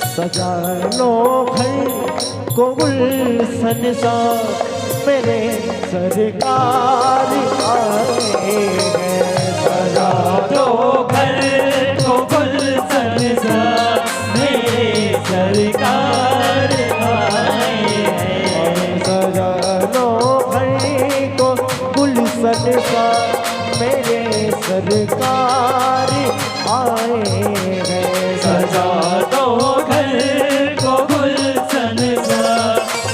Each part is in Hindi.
सजा लो घर को गुलशन सा, मेरे सरकार आए हैं। सजा दो घर को गुलशन सा, मेरे सरकार आए हैं। सजा लो घर को गुलशन सा, मेरे सरकार आए हैं। सजा दो घर को गुलशन सा,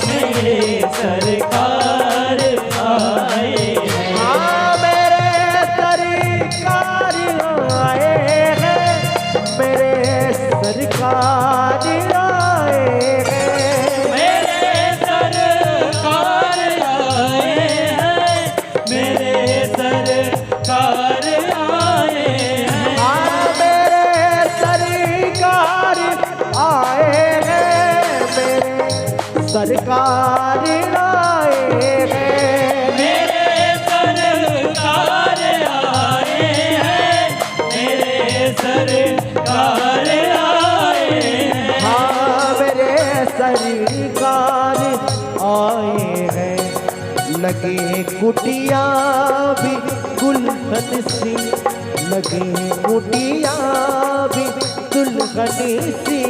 मेरे सरकार आए हैं। हाँ मेरे सरकार आए हैं, मेरे सरकार आए हैं। मेरे सरकार आए हैं, मेरे सरकार आए हैं। हाँ मेरे सरकार आए हैं, मेरे सरकार आए हैं। मेरे सरकार आए हैं, मेरे सरकार आए हैं। हाँ मेरे सरकार आए हैं। लगे कुटिया भी दुल्हन सी, लगे कुटिया भी दुल्हन सी,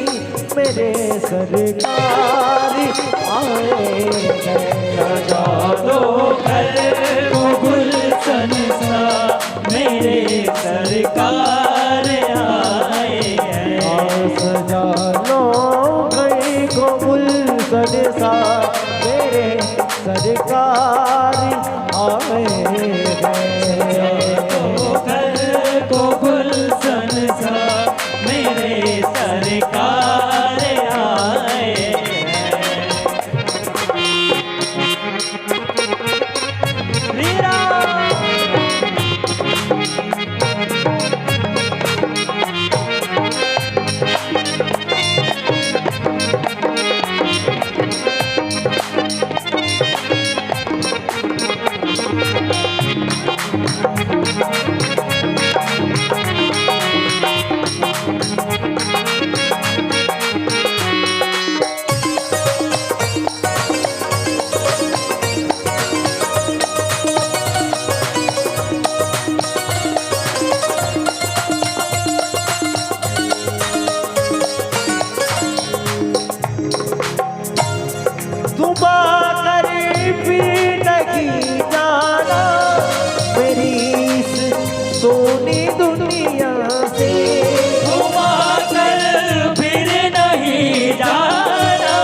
मेरे सरकार आए हैं। सजा दो घर को गुलशन सा, मेरे सरकार आए हैं। सजा लो गई को गुलशन सा, मेरे सरकार आए हैं। दो घर को गुलशन सा, मेरे सरकार आए हैं। वीरा कर भी नहीं जाना मेरी इस सोनी दुनिया से। घुमा कर फिर नहीं जाना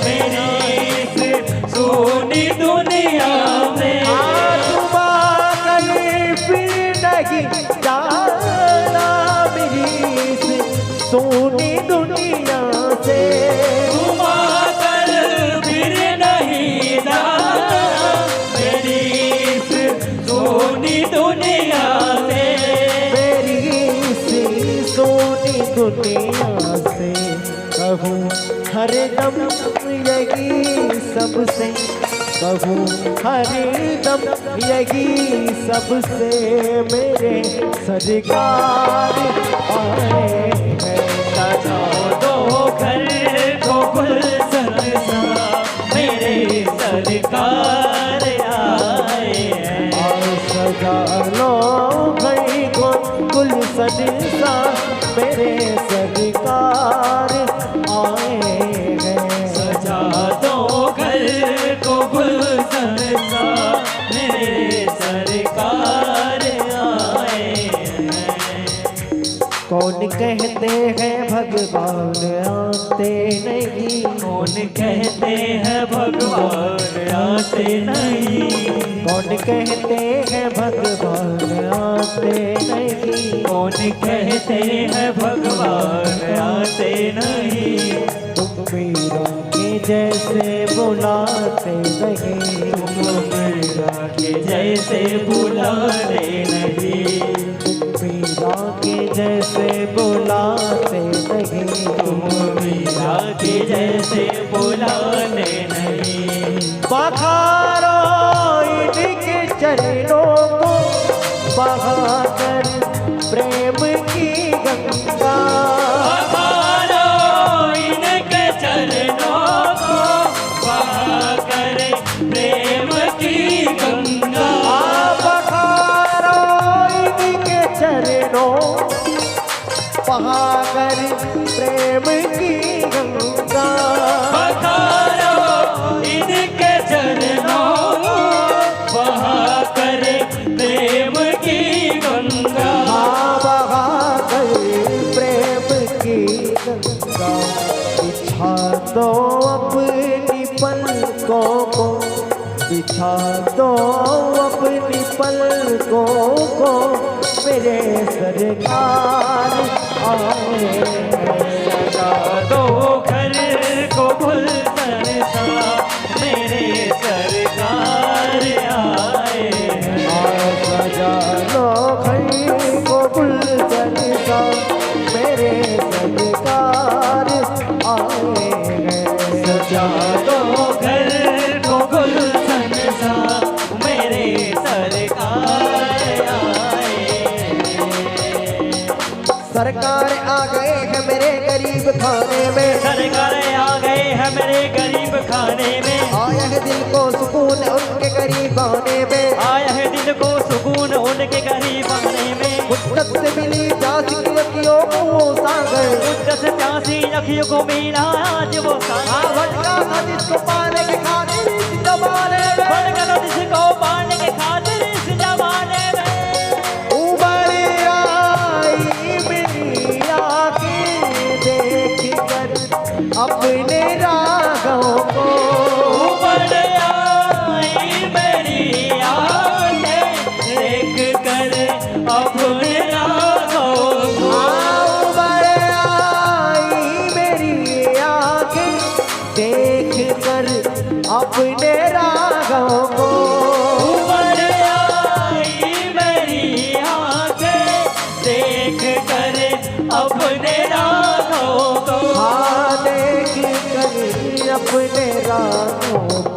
मेरी इस सोनी दुनिया में। कर भी नहीं जाना मेरी इस सोनी दुनिया से। घुमा कर फिर नहीं जाना मेरी इस सोनी दुनिया से। मेरी सी सोनी दुनिया से कहूँ हर दम यही सबसे, कहूँ हर दम यही सबसे, मेरे सरकार आए हैं। सजा दो घर को गुलशन सा, मेरे सरकार आए हैं। और सजा लो गई को गुलशन सा, मेरे सरकार आए हैं। सजा दो घर को गुलशन सा, मेरे सरकार आए हैं। कौन कहते हैं भगवान आते नहीं, कौन कहते हैं भगवान आते नहीं। कौन कहते हैं भगवान आते नहीं। कौन कहते हैं भगवान आते नहीं। तुम मीरा के जैसे बुलाते नहीं, तुम मीरा के जैसे बुलाते नहीं। तुम मीरा के जैसे बुलाते नहीं। तुम मीरा के जैसे बुलाते नहीं। बखारो इनके चरणों को, बहाकर प्रेम की गंगा। बखारो प्रेम की गंगा। पधारो इनके चरणों बहा कर प्रेम की गंगा। बहा कर प्रेम की गंगा। बिछा दो अपनी पलकों को, बिछा दो अपनी पलकों को, मेरे सरकार आए। सजा दो घर को गुलशन सा, मेरे सरकार आए हैं। सजा लो घर को गुलशन सा, मेरे सरकार आए हैं। सजा दो घर को गुलशन सा, मेरे सरकार आए हैं। सरकार आ गए हैं मेरे गरीब खाने में, सरकार आ गए हैं मेरे गरीब खाने में। आया है दिल को सुकून उनके करीब आने में। आया है दिल को सुकून उनके करीब आने में। मुद्दत से मिली प्यासी अखियों को वो सागर, मुद्दत से प्यासी अखियों को मिला आज वो सागर। भटका था जिसको पाने के खातिर इस जमाने में, भटका था जिसको पाने के खातिर इस जमाने में। उबर आई मेरी आँखें देख कर अपने राहों को। ऊपर आई मेरी आँखें देख कर अपने राहों को। उबर आई मेरी आँखें देख कर अपने राहों को। ऊपर आई मेरी आँखें देख कर अपने राहों को। हाँ देख कर अपने राहों